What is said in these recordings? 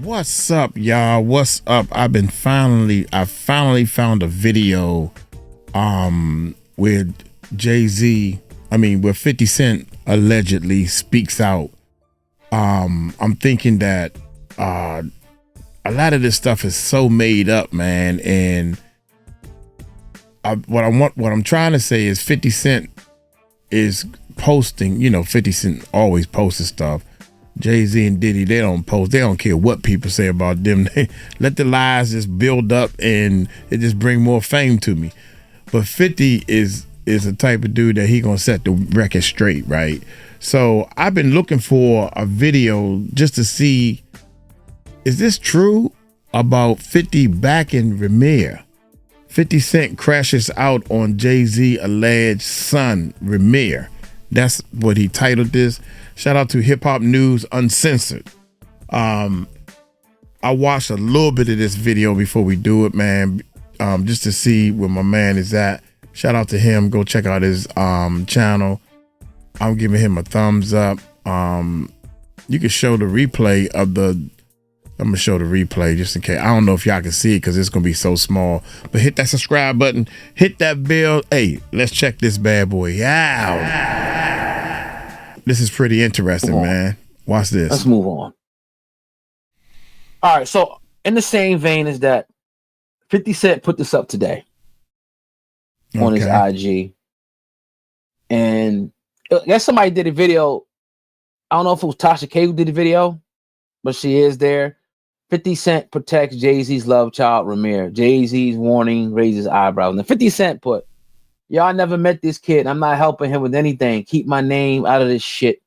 What's up, y'all? What's up? I finally found a video with where 50 Cent allegedly speaks out. I'm thinking that a lot of this stuff is so made up, man, and what I'm trying to say is 50 Cent is posting, 50 Cent always posts stuff. Jay-Z and Diddy, they don't post. They don't care what people say about them. They let the lies just build up and it just bring more fame to me. But 50 is the type of dude that he gonna set the record straight, right? So I've been looking for a video just to see, is this true about 50 backing Rymir? 50 Cent crashes out on Jay-Z alleged son, Rymir. That's what he titled this. Shout out to Hip Hop News Uncensored. I watched a little bit of this video before we do it, man, just to see where my man is at. Shout out to him. Go check out his channel. I'm giving him a thumbs up. You can show the replay of I'm gonna show the replay just in case. I don't know if y'all can see it because it's gonna be so small. But hit that subscribe button, hit that bell. Hey, let's check this bad boy out. This is pretty interesting, man. Watch this. Let's move on. All right, so in the same vein as that, 50 Cent put this up today on his IG. And I guess somebody did a video. I don't know if it was Tasha K who did the video, but she is there. 50 Cent protects Jay-Z's love child, Rymir. Jay-Z's warning raises eyebrows. And 50 Cent put, y'all never met this kid. I'm not helping him with anything. Keep my name out of this shit,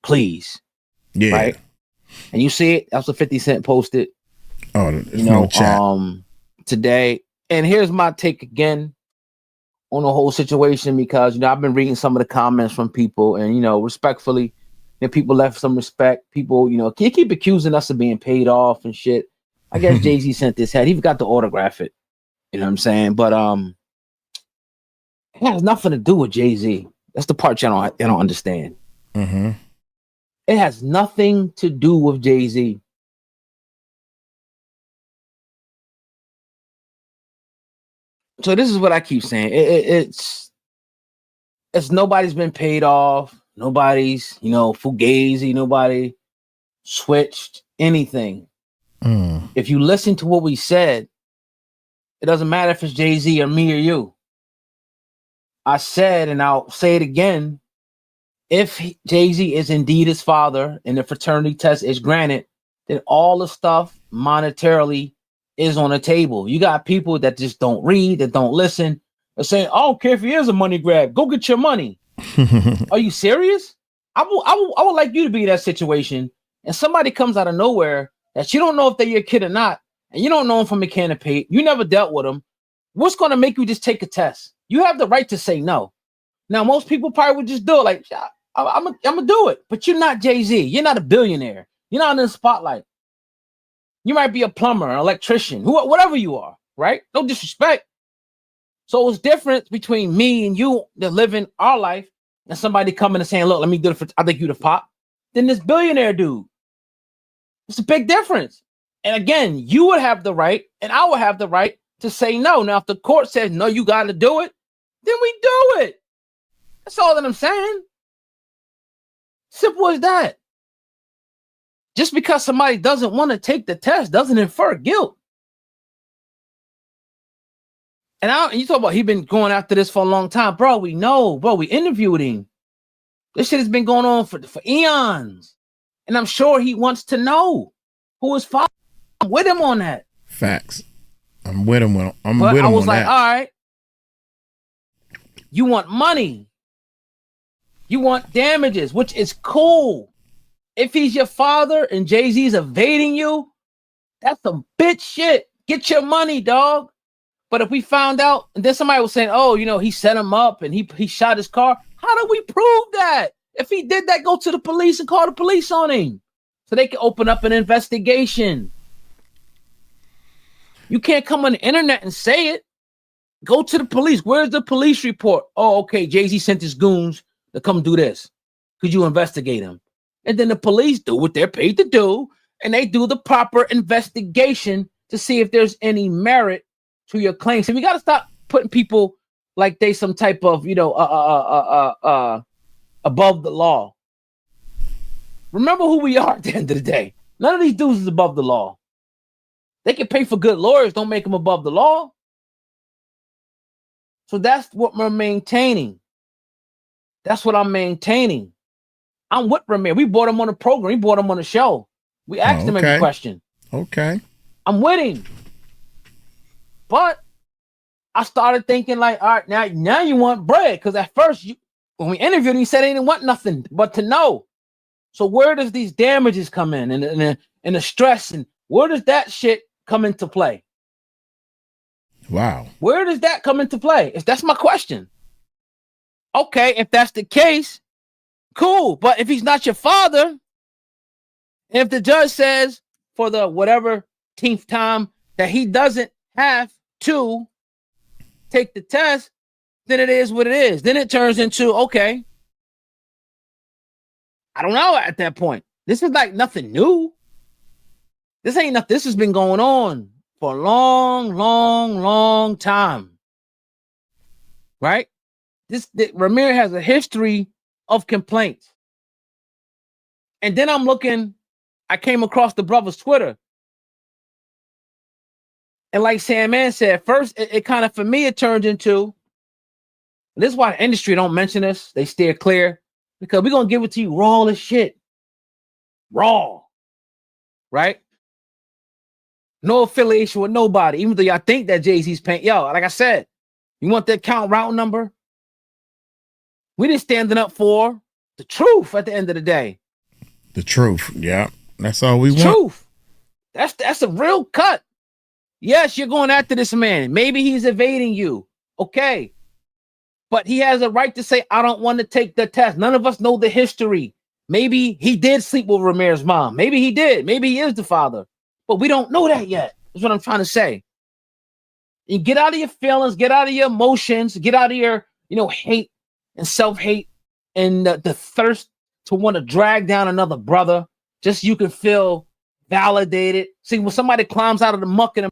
please. Yeah. Right? And you see it? That's what 50 Cent posted. Oh, no chat. Today. And here's my take again on the whole situation, because I've been reading some of the comments from people, and respectfully, people left some respect. People, keep accusing us of being paid off and shit. I guess Jay-Z sent this head. He forgot to autograph it. You know what I'm saying? But it has nothing to do with Jay-Z. That's the part y'all don't understand. Mm-hmm. It has nothing to do with Jay-Z. So this is what I keep saying. It's nobody's been paid off. Nobody's, fugazi. Nobody switched anything. If you listen to what we said, it doesn't matter if it's Jay-Z or me or you. I said, and I'll say it again, if Jay-Z is indeed his father and the fraternity test is granted, then all the stuff monetarily is on the table. You got people that just don't read, that don't listen. They're saying, I don't care if he is a money grab. Go get your money. Are you serious? I would like you to be in that situation, and somebody comes out of nowhere that you don't know if they're your kid or not, and you don't know him from a can of paint. You never dealt with him. What's going to make you just take a test? You have the right to say no. Now, most people probably would just do it. Like, I'm gonna do it. But you're not Jay-Z. You're not a billionaire. You're not in the spotlight. You might be a plumber, an electrician, whatever you are, right? No disrespect. So it's different between me and you that living our life and somebody coming and saying, look, let me do it for, I think you the pop, than this billionaire dude. It's a big difference. And again, you would have the right and I would have the right to say no. Now, if the court says, no, you got to do it, then we do it. That's all that I'm saying. Simple as that. Just because somebody doesn't want to take the test doesn't infer guilt. And you talk about he been going after this for a long time. Bro, we know. Bro, we interviewed him. This shit has been going on for eons. And I'm sure he wants to know who his father. I'm with him on that. Facts. I'm with him. But I was like, all right. You want money. You want damages, which is cool. If he's your father and Jay-Z's evading you, that's some bitch shit. Get your money, dog. But if we found out, and then somebody was saying, oh, he set him up and he shot his car. How do we prove that? If he did that, go to the police and call the police on him so they can open up an investigation. You can't come on the internet and say it. Go to the police. Where's the police report? Oh, okay. Jay-Z sent his goons to come do this. Could you investigate him? And then the police do what they're paid to do. and they do the proper investigation to see if there's any merit to your claim. So we got to stop putting people like they some type of, above the law. Remember who we are at the end of the day. None of these dudes is above the law. They can pay for good lawyers, don't make them above the law. So that's what we're maintaining. That's what I'm maintaining. I'm with Rymir. We brought him on the program. We brought him on the show. We asked him every question. Okay. I'm with him. But I started thinking like, all right, now you want bread. Because at first, when we interviewed him, he said he didn't want nothing but to know. So where does these damages come in and the stress, and where does that shit come into play? Wow. Where does that come into play? That's my question. Okay, if that's the case, cool. But if he's not your father, if the judge says for the whatever 10th time that he doesn't have to take the test, then it is what it is. Then it turns into, okay, I don't know at that point. This is like nothing new. This ain't nothing. This has been going on for a long time. Right? Rymir has a history of complaints. And then I came across the brother's Twitter. And like Sandman said, first, it kind of, for me, it turned into, this is why the industry don't mention this. They steer clear. Because we're going to give it to you raw as shit. Raw. Right? No affiliation with nobody. Even though y'all think that Jay-Z's paying. Yo, like I said, you want the account route number? We just standing up for the truth at the end of the day. The truth. Yeah. That's all we want. Truth. That's a real cut. Yes, you're going after this man. Maybe he's evading you. Okay. But he has a right to say, I don't want to take the test. None of us know the history. Maybe he did sleep with Rymir's mom. Maybe he did. Maybe he is the father. But we don't know that yet. That's what I'm trying to say. You get out of your feelings, get out of your emotions, get out of your, hate and self-hate and the thirst to want to drag down another brother. Just you can feel validated. See, when somebody climbs out of the muck and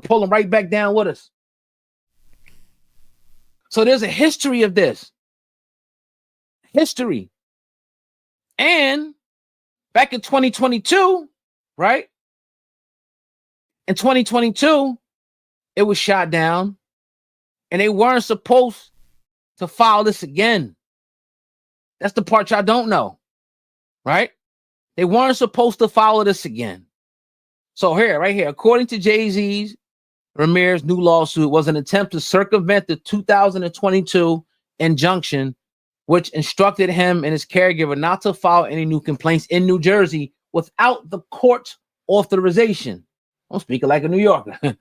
pull them right back down with us. So there's a history of this. History. And back in 2022, right? In 2022, it was shot down. And they weren't supposed to file this again. That's the part y'all don't know. Right? They weren't supposed to follow this again. So right here, according to Jay-Z's, Rymir's new lawsuit was an attempt to circumvent the 2022 injunction, which instructed him and his caregiver not to file any new complaints in New Jersey without the court's authorization. I'm speaking like a New Yorker.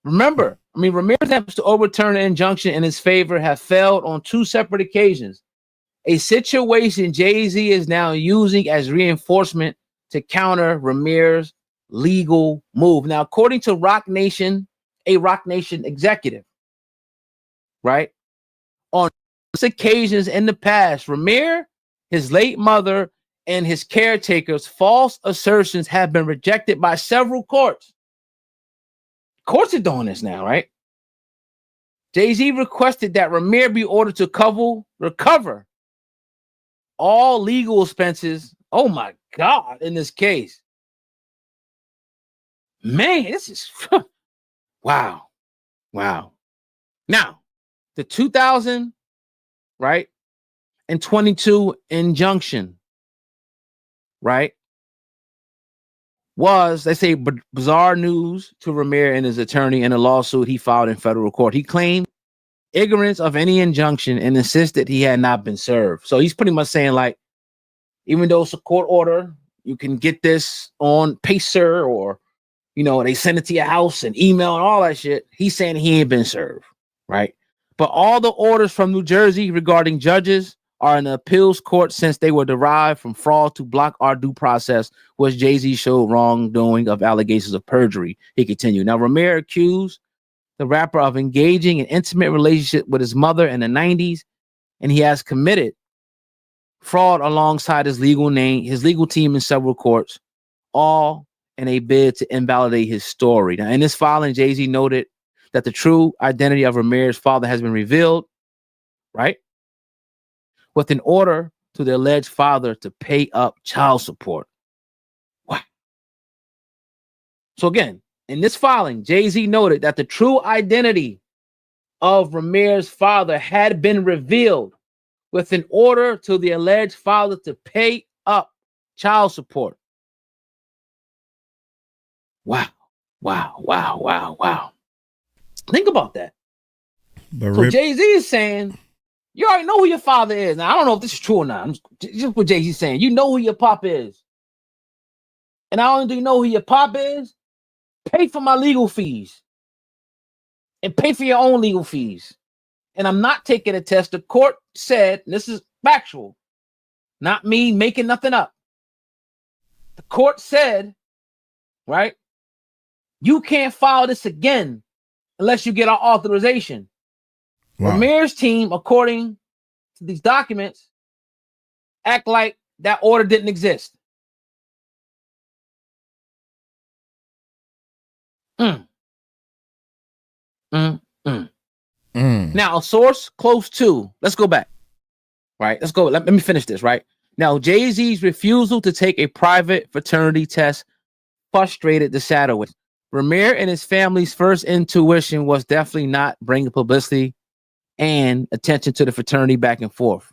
Remember, Rymir's attempts to overturn the injunction in his favor have failed on 2 separate occasions. A situation Jay-Z is now using as reinforcement to counter Rymir's legal move. Now, according to Rock Nation, a Rock Nation executive, right? On occasions in the past, Rymir, his late mother, and his caretakers' false assertions have been rejected by several courts. Courts are doing this now, right? Jay-Z requested that Rymir be ordered to recover all legal expenses. Oh my God, in this case. Man, this is wow. Now, the 2000, right, and 22 injunction, right, was, they say, bizarre news to Rymir and his attorney in a lawsuit he filed in federal court. He claimed ignorance of any injunction and insisted he had not been served. So he's pretty much saying, like, even though it's a court order, you can get this on Pacer or, they send it to your house and email and all that shit. He's saying he ain't been served, right? But all the orders from New Jersey regarding judges are in the appeals court since they were derived from fraud to block our due process, which Jay-Z showed wrongdoing of allegations of perjury. He continued. Now, Rymir accused the rapper of engaging in intimate relationship with his mother in the 90s, and he has committed fraud alongside his legal team in several courts. all in a bid to invalidate his story. Now, in this filing, Jay-Z noted that the true identity of Rymir's father has been revealed, right? With an order to the alleged father to pay up child support. What? So again, in this filing, Jay-Z noted that the true identity of Rymir's father had been revealed with an order to the alleged father to pay up child support. Wow. Think about that. So Jay-Z is saying, you already know who your father is. Now, I don't know if this is true or not. Just what Jay-Z's saying. You know who your pop is. And not only do you know who your pop is, pay for my legal fees. And pay for your own legal fees. And I'm not taking a test. The court said, and this is factual, not me making nothing up. The court said, right, you can't file this again unless you get our authorization. Wow. Rymir's team, according to these documents, act like that order didn't exist. Now, a source close to, let's go back, right? Let's go. Let me finish this, right? Now, Jay-Z's refusal to take a private fraternity test frustrated the Sadowitz. Rymir and his family's first intuition was definitely not bringing publicity and attention to the fraternity back and forth.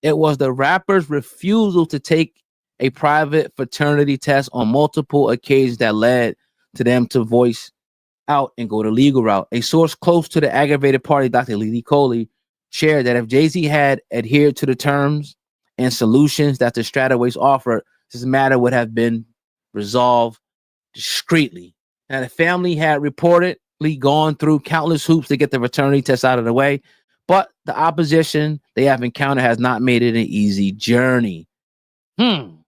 It was the rapper's refusal to take a private fraternity test on multiple occasions that led to them to voice out and go the legal route. A source close to the aggravated party, Dr. Lily Coley, shared that if Jay-Z had adhered to the terms and solutions that the Strataways offered, this matter would have been resolved discreetly. Now, the family had reportedly gone through countless hoops to get the fraternity test out of the way, but the opposition they have encountered has not made it an easy journey. Now,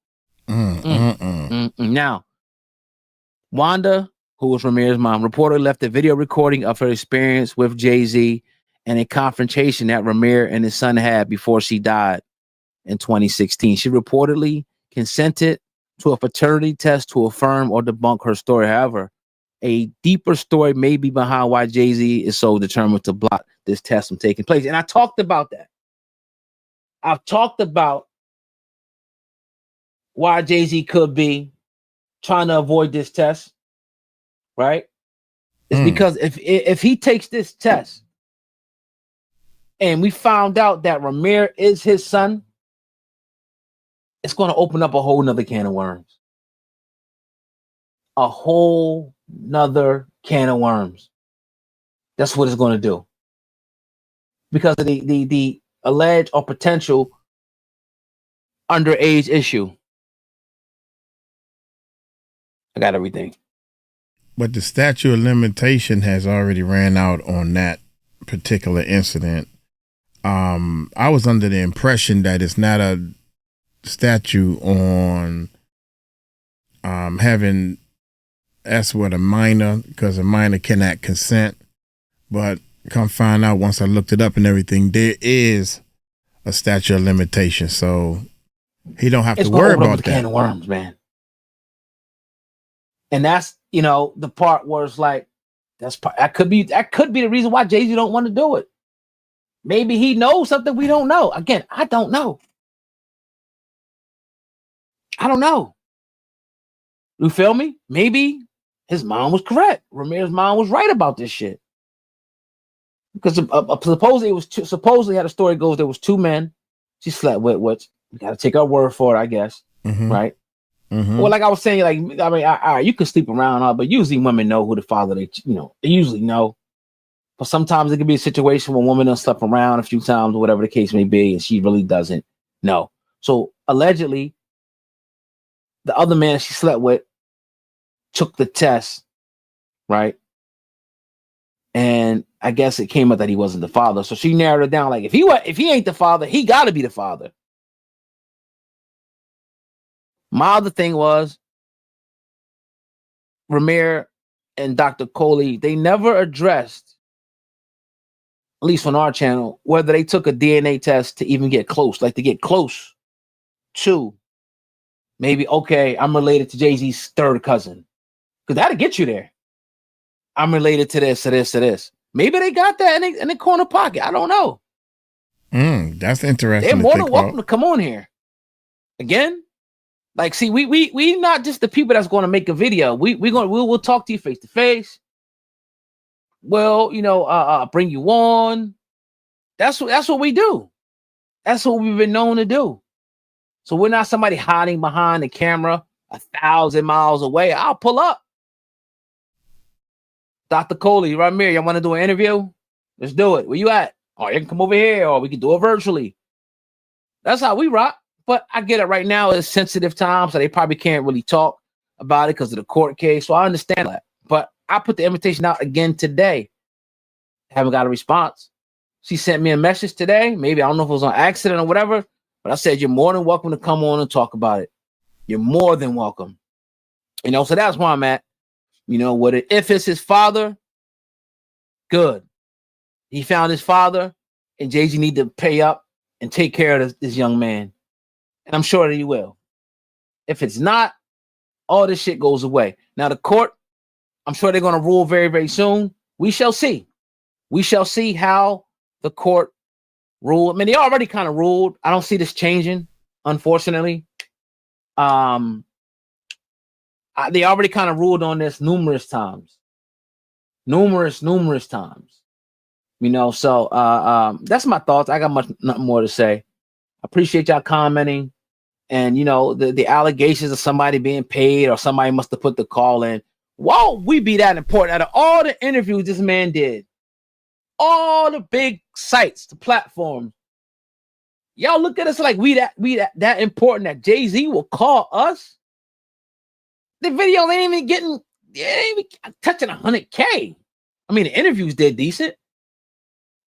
Wanda, who was Rymir's mom, reportedly left a video recording of her experience with Jay-Z and a confrontation that Rymir and his son had before she died in 2016. She reportedly consented to a fraternity test to affirm or debunk her story. However, a deeper story may be behind why Jay-Z is so determined to block this test from taking place. And I talked about that. I've talked about why Jay-Z could be trying to avoid this test, right? It's because if he takes this test and we found out that Rymir is his son, it's going to open up a whole nother can of worms. A whole nother can of worms. That's what it's going to do. Because of the alleged or potential underage issue. I got everything. But the statute of limitation has already ran out on that particular incident. I was under the impression that it's not a statute on having that's what a minor, because a minor cannot consent. But come find out once I looked it up and everything, there is a statute of limitation, so he don't have to worry about that. Can of worms, man. And that's, you know, the part where it's like that could be the reason why Jay-Z don't want to do it. Maybe he knows something we don't know. Again, I don't know. You feel me? Maybe his mom was correct. Rymir's mom was right about this shit. Because supposedly how the story goes, there was two men she slept with, which you got to take our word for it, I guess. Right? Well, like I was saying, like, I mean, you can sleep around, but usually women know who the father, they usually know. But sometimes it could be a situation where a woman done slept around a few times or whatever the case may be, and she really doesn't know. So allegedly, the other man she slept with took the test, right? And I guess it came up that he wasn't the father. So she narrowed it down. Like, if he ain't the father, he got to be the father. My other thing was Rymir and Dr. Coley, they never addressed, at least on our channel, whether they took a DNA test to even get close, like to get close to Maybe, okay, I'm related to Jay-Z's third cousin. Because that'll get you there. I'm related to this, to this, to this. Maybe they got that in the corner pocket. I don't know. That's interesting. They're more than welcome to come on here. Again, like, see, we not just the people that's going to make a video. We'll talk to you face to face. Well, bring you on. That's what we do. That's what we've been known to do. So we're not somebody hiding behind the camera 1,000 miles away. I'll pull up. Dr. Coley, Rymir, y'all want to do an interview? Let's do it. Where you at? Or you can come over here, or we can do it virtually. That's how we rock. But I get it right now. It's sensitive time, so they probably can't really talk about it because of the court case. So I understand that. But I put the invitation out again today. Haven't got a response. She sent me a message today. Maybe, I don't know if it was on accident or whatever, but I said, you're more than welcome to come on and talk about it. You're more than welcome. So that's where I'm at. If it's his father, good. He found his father, and Jay-Z need to pay up and take care of this young man. And I'm sure that he will. If it's not, all this shit goes away. Now, the court, I'm sure they're going to rule very, very soon. We shall see. We shall see how the court rule. I mean, they already kind of ruled. I don't see this changing, unfortunately. They already kind of ruled on this numerous times. Numerous times. So that's my thoughts. I got nothing more to say. I appreciate y'all commenting. And, the allegations of somebody being paid or somebody must have put the call in. Why would we be that important? Out of all the interviews this man did, all the big sites, the platforms, y'all look at us like we that important that Jay-Z will call us. The video ain't even touching 100K. I mean, the interviews did decent.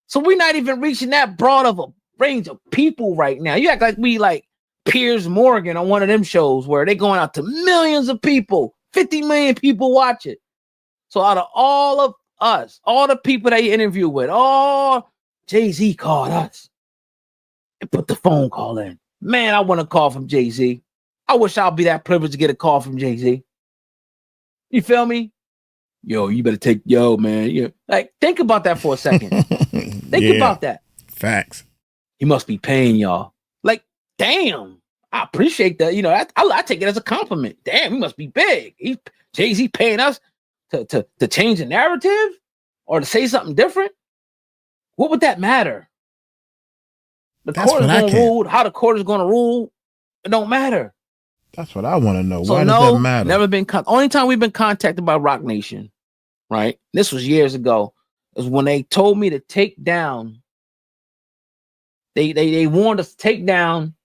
So we're not even reaching that broad of a range of people right now. You act like we like Piers Morgan on one of them shows where they going out to millions of people, 50 million people watch it. So out of all of us, all the people that you interview with, Jay-Z called us and put the phone call in. Man, I want a call from Jay-Z. I wish I'll be that privileged to get a call from Jay-Z. You feel me? You better take, man. Like, think about that for a second. Think about that. Facts. He must be paying y'all. Like, damn. I appreciate that. I take it as a compliment. Damn, he must be big. Jay-Z paying us to change the narrative or to say something different. What would that matter? The court is going to rule. How the court is going to rule, it don't matter. That's what I want to know. So why does that matter? Never been. Only time we've been contacted by Rock Nation, right? This was years ago. Is when they told me to take down. They warned us to take down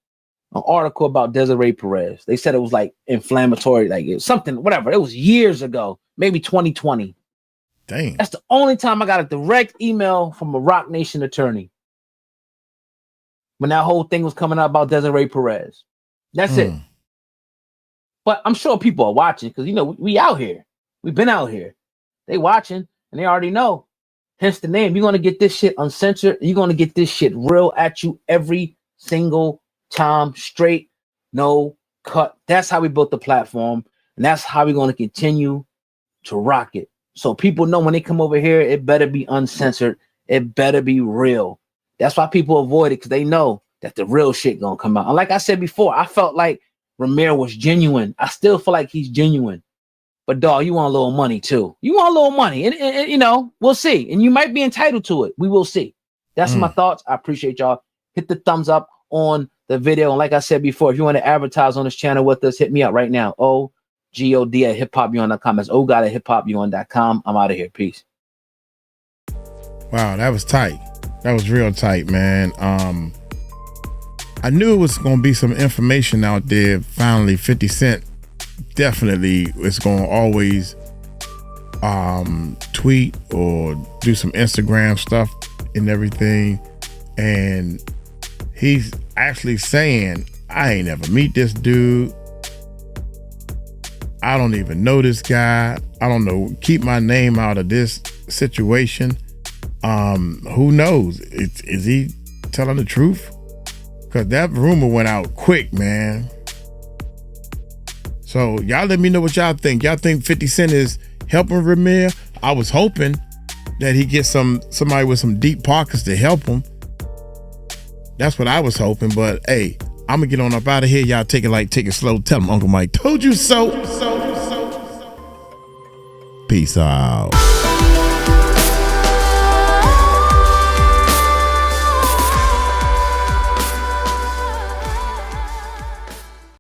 an article about Desiree Perez. They said it was like inflammatory, like it was something, whatever. It was years ago, maybe 2020. Dang. That's the only time I got a direct email from a Rock Nation attorney when that whole thing was coming out about Desiree Perez. That's it. But I'm sure people are watching because, we out here. We've been out here. They watching and they already know. Hence the name. You're going to get this shit uncensored. You're going to get this shit real at you every single time, straight, no cut. That's how we built the platform. And that's how we're going to continue to rock it. So people know when they come over here, it better be uncensored. It better be real. That's why people avoid it because they know that the real shit going to come out. And like I said before, I felt like Rymir was genuine. I still feel like he's genuine. But dog, you want a little money too. You want a little money. And we'll see. And you might be entitled to it. We will see. That's my thoughts. I appreciate y'all. Hit the thumbs up on the video. And like I said before, if you want to advertise on this channel with us, hit me up right now. OGOD@hiphopbeyond.com. That's OGOD@hiphopbeyond.com. I'm out of here. Peace. Wow, that was tight. That was real tight, man. I knew it was going to be some information out there. Finally, 50 Cent definitely is going to always tweet or do some Instagram stuff and everything. And he's actually saying, I ain't ever meet this dude. I don't even know this guy. I don't know. Keep my name out of this situation. Who knows? Is he telling the truth? Because that rumor went out quick, man. So y'all let me know what y'all think. Y'all think 50 Cent is helping Rymir? I was hoping that he gets somebody with some deep pockets to help him. That's what I was hoping. But hey, I'm gonna get on up out of here. Y'all take it slow. Tell him Uncle Mike told you so. Peace out.